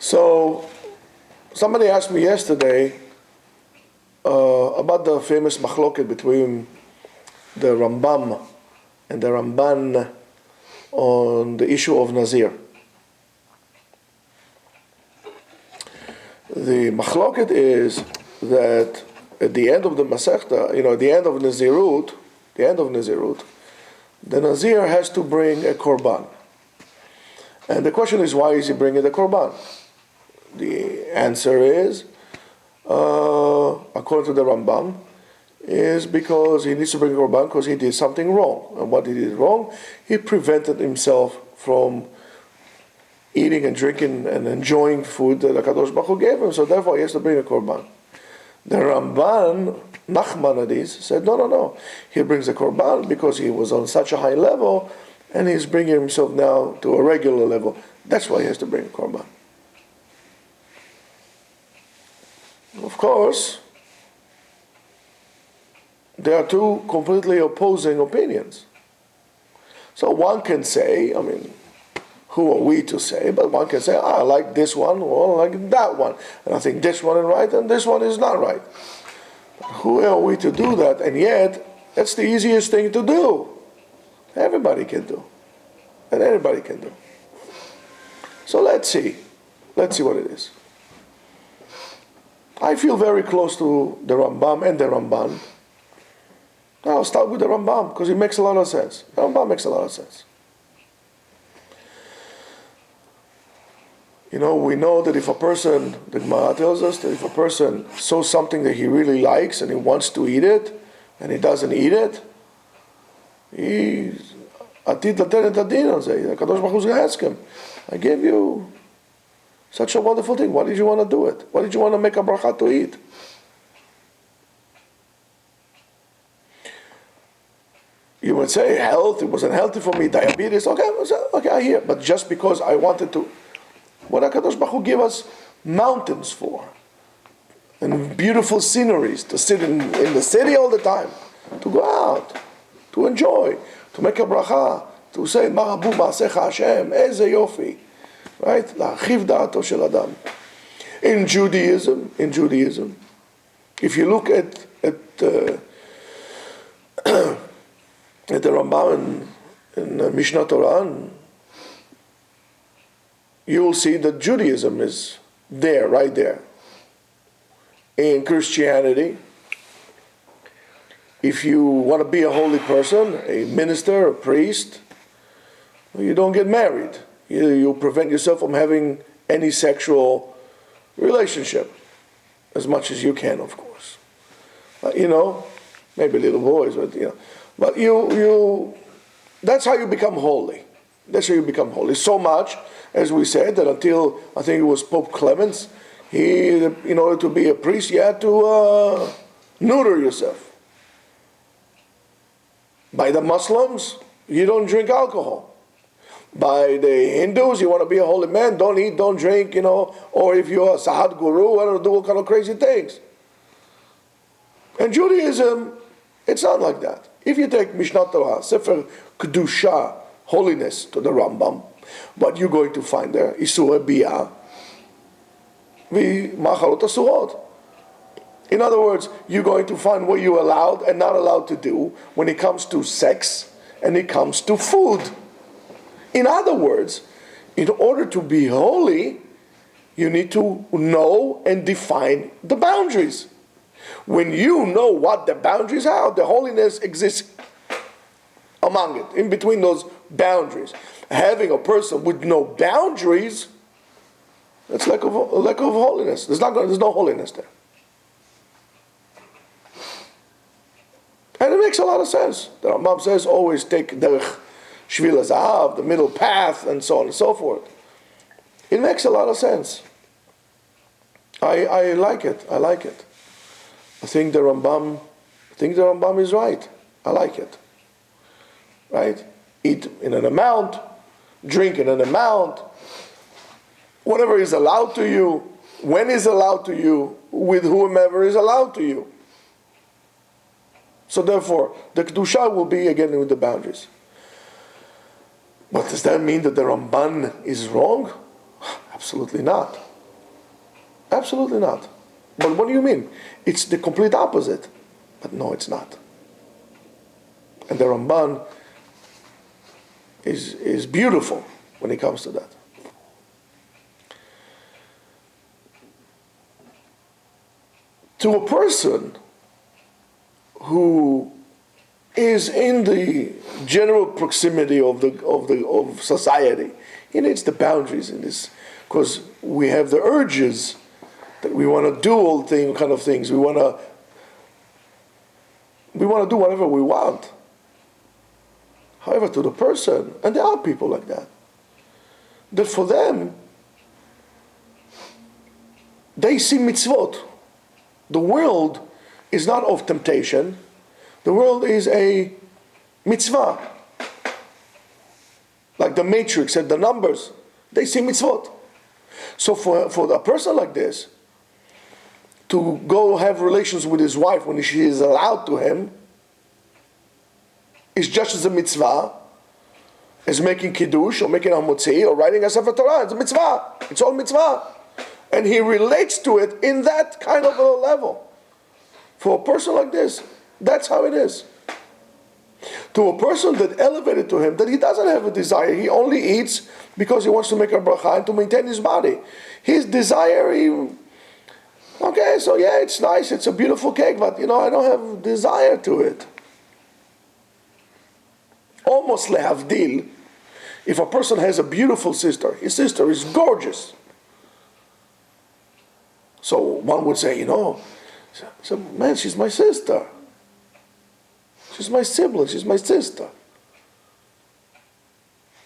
So, somebody asked me yesterday about the famous machloket between the Rambam and the Ramban on the issue of Nazir. The machloket is that at the end of the Masechta, at the end of Nazirut, the Nazir has to bring a korban. And the question is, why is he bringing the korban? The answer is, according to the Rambam, is because he needs to bring a korban because he did something wrong. And what he did wrong, he prevented himself from eating and drinking and enjoying food that HaKadosh Baruch Hu gave him, so therefore he has to bring a korban. The Ramban, Nachmanides, said, no. He brings a korban because he was on such a high level and he's bringing himself now to a regular level. That's why he has to bring a korban. Of course, there are two completely opposing opinions. So one can say, who are we to say, but one can say, I like this one or I like that one. And I think this one is right and this one is not right. But who are we to do that? And yet, that's the easiest thing to do. Everybody can do. And anybody can do. So let's see. Let's see what it is. I feel very close to the Rambam and the Ramban. I'll start with the Rambam because it makes a lot of sense. The Rambam makes a lot of sense. We know that if a person, the Gemara tells us that if a person saw something that he really likes and he wants to eat it, and he doesn't eat it, he's atid laten et adin on say. The Kadosh Baruch Hu is going to ask him, I gave you such a wonderful thing. Why did you want to do it? Why did you want to make a bracha to eat? You would say health, it wasn't healthy for me, diabetes, okay, I hear. But just because I wanted to, what HaKadosh Baruch Hu gave us mountains for, and beautiful sceneries, to sit in the city all the time, to go out, to enjoy, to make a bracha, to say, Marabu ma'asecha Hashem, eze yofi, right? La'achiv da'ato shel adam. In Judaism, if you look at the Rambam in Mishnah Torah, you will see that Judaism is there, right there. In Christianity, if you want to be a holy person, a minister, a priest, you don't get married. You prevent yourself from having any sexual relationship, as much as you can, of course. Maybe little boys, but you that's how you become holy. That's how you become holy. So much, as we said, that until, I think it was Pope Clemens, in order to be a priest, you had to neuter yourself. By the Muslims, you don't drink alcohol. By the Hindus, you want to be a holy man, don't eat, don't drink, or if you're a Sahad Guru, I don't do all kind of crazy things. And Judaism, it's not like that. If you take Mishnah Torah, Sefer Kedusha, holiness to the Rambam, what you're going to find there, Isur Biyah, Machalot Asurot. In other words, you're going to find what you're allowed and not allowed to do when it comes to sex and it comes to food. In other words, in order to be holy, you need to know and define the boundaries. When you know what the boundaries are, the holiness exists among it, in between those boundaries. Having a person with no boundaries, that's lack of holiness. There's no holiness there. And it makes a lot of sense. The Rambam says always take derech shvil hazahav, the middle path, and so on and so forth. It makes a lot of sense. I like it. I think the Rambam is right. I like it. Right? Eat in an amount, drink in an amount, whatever is allowed to you, when is allowed to you, with whomever is allowed to you. So therefore, the Kedusha will be again with the boundaries. But does that mean that the Ramban is wrong? Absolutely not. Absolutely not. But what do you mean? It's the complete opposite. But no, it's not. And the Ramban is beautiful when it comes to that. To a person who is in the general proximity of society, he needs the boundaries in this, because we have the urges that we want to do all kind of things. We want to do whatever we want. However, to the person, and there are people like that for them, they see mitzvot. The world is not of temptation. The world is a mitzvah. Like the matrix and the numbers, they see mitzvot. So for a person like this, to go have relations with his wife when she is allowed to him, is just as a mitzvah as making kiddush or making hamotzi or writing a sefer Torah. It's a mitzvah. It's all mitzvah. And he relates to it in that kind of a level. For a person like this, that's how it is. To a person that elevated to him, that he doesn't have a desire, he only eats because he wants to make a bracha and to maintain his body. His desire, okay, so yeah, it's nice, it's a beautiful cake, but I don't have desire to it. Almost lehavdil, if a person has a beautiful sister, his sister is gorgeous. So one would say, so, man, she's my sister. She's my sibling, she's my sister.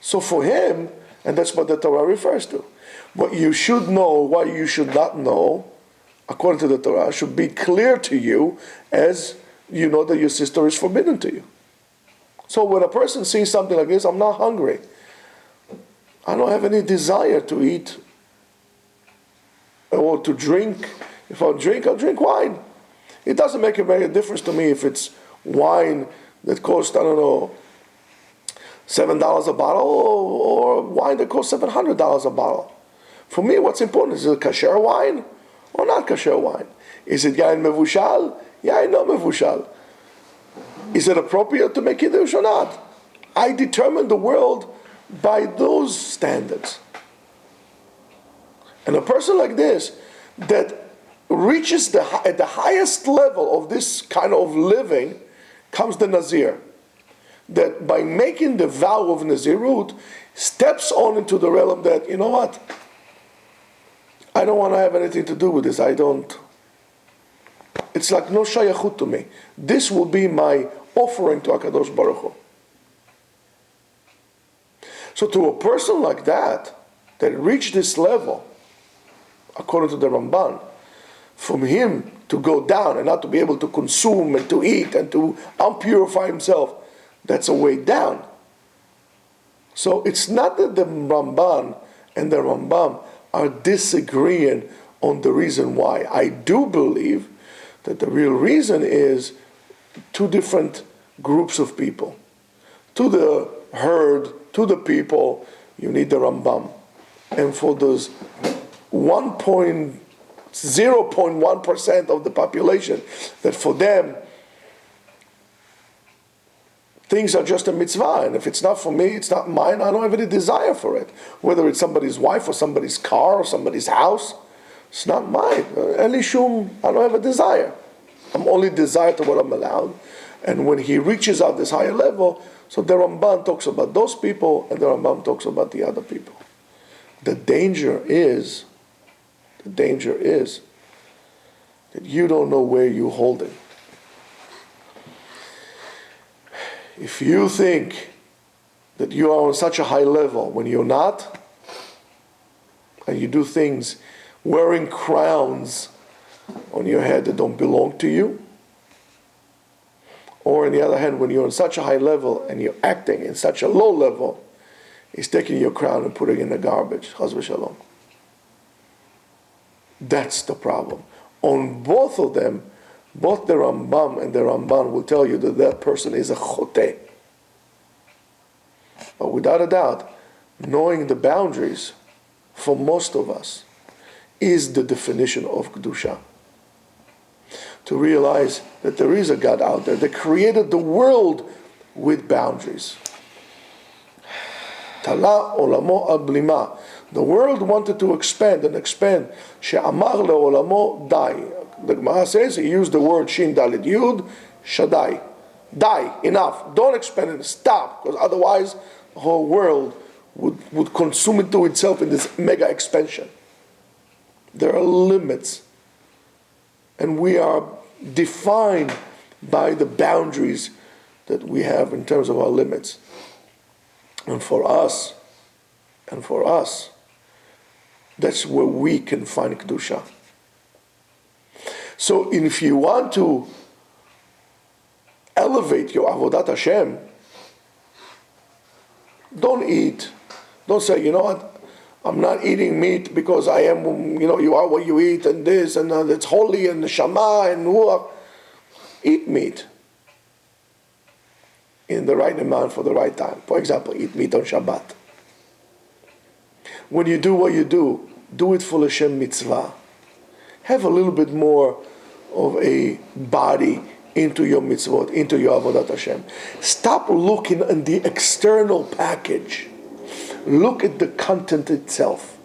So for him, and that's what the Torah refers to, what you should know, what you should not know, according to the Torah, should be clear to you as you know that your sister is forbidden to you. So when a person sees something like this, I'm not hungry. I don't have any desire to eat or to drink. If I'll drink wine. It doesn't make a difference to me if it's wine that costs, I don't know, $7 a bottle or wine that costs $700 a bottle. For me, what's important is it kasher wine or not kasher wine? Is it yain mevushal? Yain no mevushal. Is it appropriate to make kiddush or not? I determine the world by those standards. And a person like this that reaches at the highest level of this kind of living comes the Nazir. That by making the vow of Nazirut, steps on into the realm that, you know what? I don't want to have anything to do with this. It's like no shayachut to me. This will be my offering to HaKadosh Baruch Hu. So to a person like that reached this level, according to the Ramban, from him to go down and not to be able to consume and to eat and to unpurify himself, that's a way down. So it's not that the Ramban and the Rambam are disagreeing on the reason why. I do believe that the real reason is two different groups of people. To the herd, to the people, you need the Rambam. And for those 0.1% of the population, that for them, things are just a mitzvah, and if it's not for me, it's not mine, I don't have any desire for it. Whether it's somebody's wife or somebody's car or somebody's house, it's not mine. Elishum, I don't have a desire. I'm only desired to what I'm allowed. And when he reaches out this higher level, so the Ramban talks about those people and the Rambam talks about the other people. The danger is that you don't know where you're holding. If you think that you are on such a high level when you're not, and you do things wearing crowns on your head that don't belong to you, or on the other hand, when you're on such a high level and you're acting in such a low level, he's taking your crown and putting it in the garbage. Chas v'shalom. That's the problem. On both of them, both the Rambam and the Ramban will tell you that that person is a choteh. But without a doubt, knowing the boundaries for most of us is the definition of Kedusha. To realize that there is a God out there that created the world with boundaries. Tala olamo al blima. The world wanted to expand and expand. She'amar le'olamo dai. The Gemara says he used the word shin dalet yud shadai. Die, enough. Don't expand it. Stop, because otherwise the whole world would consume into itself in this mega expansion. There are limits, and we are defined by the boundaries that we have in terms of our limits. And for us, that's where we can find Kedusha. So if you want to elevate your Avodat Hashem, don't say, you know what, I'm not eating meat because I am, you are what you eat, and this, and it's holy, and Shama, and Ruach. Eat meat in the right amount for the right time. For example, eat meat on Shabbat. When you do what you do it for L'Shem Mitzvah. Have a little bit more of a body into your mitzvot, into your Avodat Hashem. Stop looking at the external package. Look at the content itself.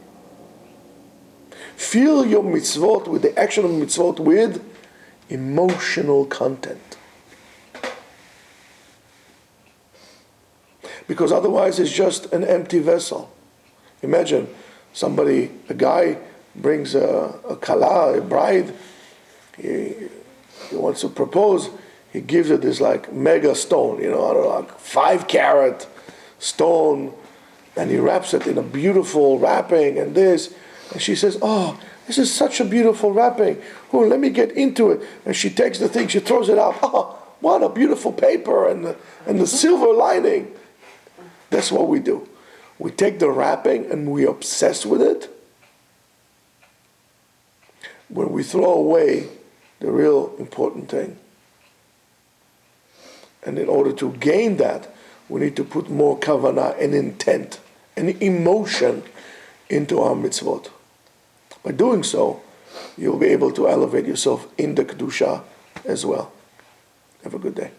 Fill your mitzvot with the action of mitzvot with emotional content. Because otherwise it's just an empty vessel. Imagine a guy brings a kala, a bride, he wants to propose, he gives her this like mega stone, I don't know, like 5-carat stone, and he wraps it in a beautiful wrapping and this, and she says, oh, this is such a beautiful wrapping. Oh, let me get into it. And she takes the thing, she throws it out. Oh, what a beautiful paper and the silver lining. That's what we do. We take the wrapping and we obsess with it. When we throw away the real important thing. And in order to gain that, we need to put more kavanah and intent and emotion into our mitzvot. By doing so, you'll be able to elevate yourself in the Kedusha as well. Have a good day.